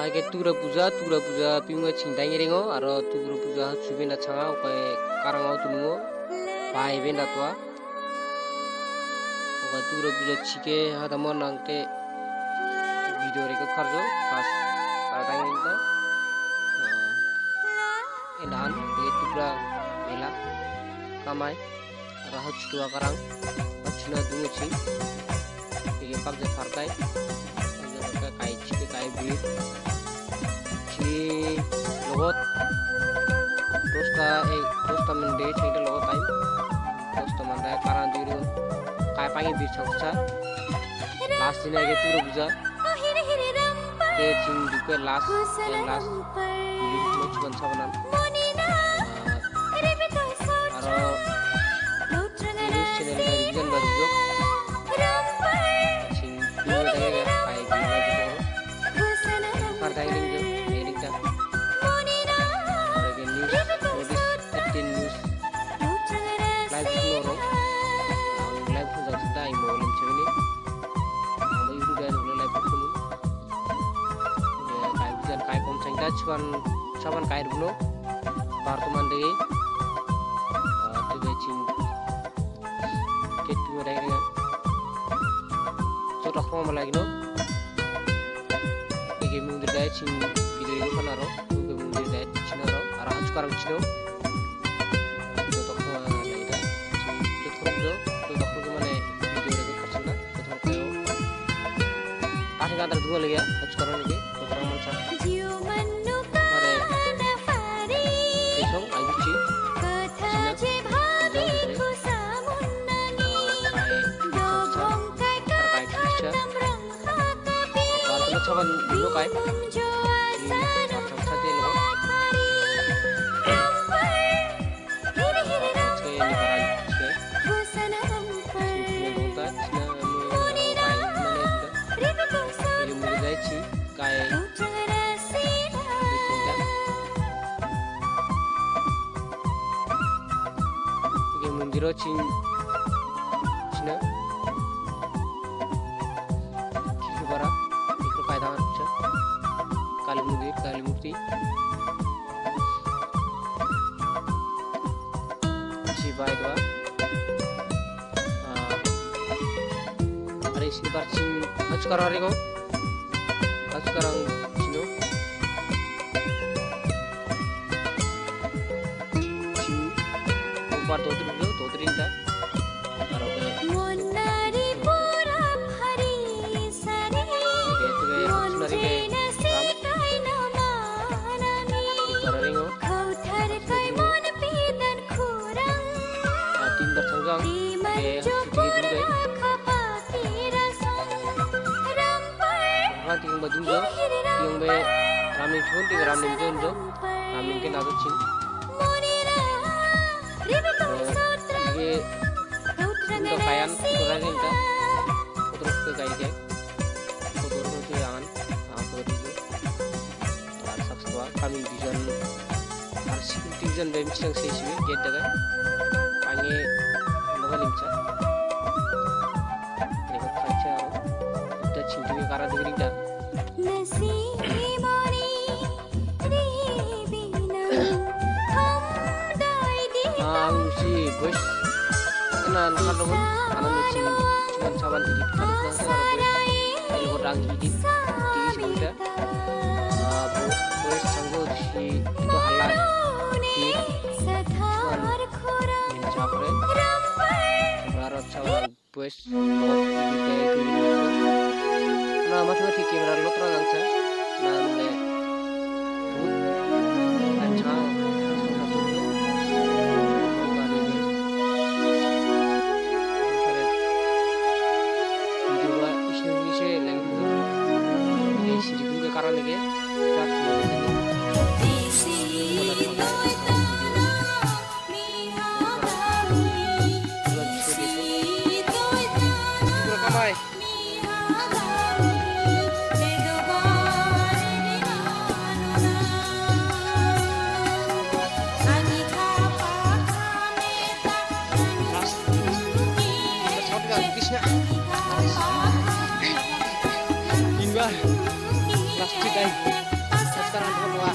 Ke tura puja pingo cinta ngiringo aro tura puja subena changa upai karangau tunungo pai benda tua ukai tura puja chike hadamo nangke video reko karjo pas pada nginta endahan ke tura mela kamai rahat tua karang chuna dungu chi ke pakje farkai kai chike kai bir logot dosta mende chede logot time dosta manda karan diru kai pangi bir chaksa last dina ge turu buja ke ching duke last bilir much ban sabanan aro news channel ga revision baru jok ching turu dage kai bir baru par dai ling jo saban kair buno partuman dege tibecin ketu dege so rakho malagi no ege mundir dai cin video ko kanaro ege mundir dai cinaro ara hajkarang cino to tokho laida cin to tokho mane video reko karsana to tokho yo tari kadar dua lagi ya hajkarang lagi to tokho mansa saban dulu kai saja lo mundiro cin cina kibara kali mukti si baik doa hari sini parcing sekarang hari kau sekarang cino cing empat totri inta tinggal baju jo, tinggal be ramen chun, tinggal ramen chun jo, ramen ke nado chin. Lagi untuk kayan, kurang ini terus ke gaya ke, terus ke jangan, terus itu, ada saks tua, kami vision, arsip vision be micang sesi be, get dega, pange, noga limca, ini kaca, udah cinta ke karena degering dah. Bos, kenan kalau pun anak cuma saban edit kan kalau orang edit di semudah, bos sanggup si itu halal di mencapre, barat saban bos buat edit itu, nah macam macam kamera lo terang aja, nah mulai karena lagi Indah, plastik sekarang dua.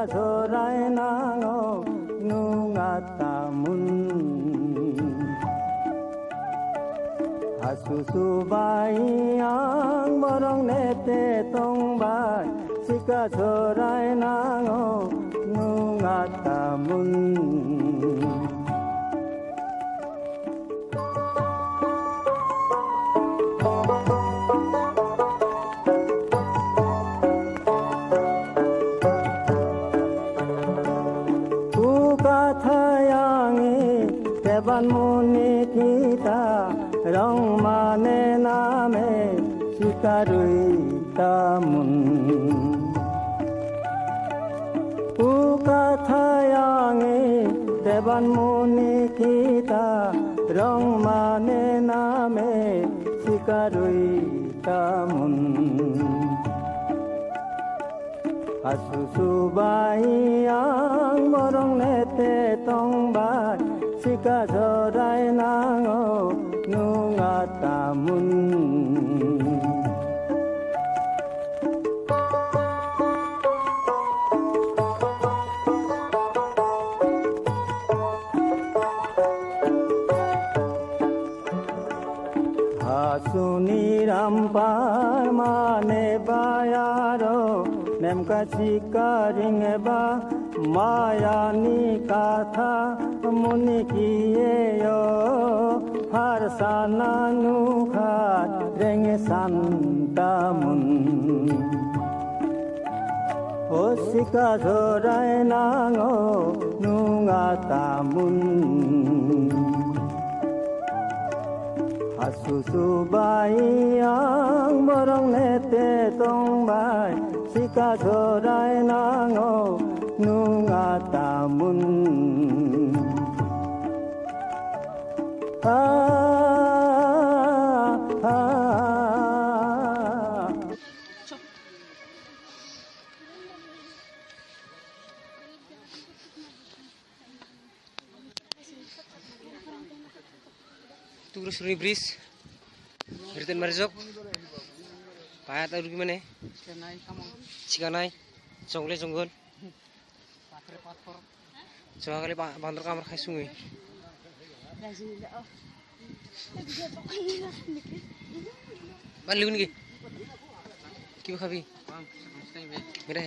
Zorai nango nungatamun Asusu bayang borong nete tongbai Sika zorai nango nungatamun Devan muni kita rong mane name sikarui tamun Ukathayangi Devan muni kita rong mane sikarui tamun asusubai ang morong nete tongbai sika jorai nango nunga tamun Suni rampar mane bayaro nemka chikaring ba maya ni katha muni kiye yo har sana nu khat reng santamun osika jorai nango nunga tamun asusubai ang morong nete tongbai sika jorai nango nunga tamun Terus Suri Bris, Britain Marzok, Payat atau gimana? Cikanai, Jongle Jonggol, coba kali Pak Bantar kamar kayak sungai. Balik lagi, kibu kabi, merah.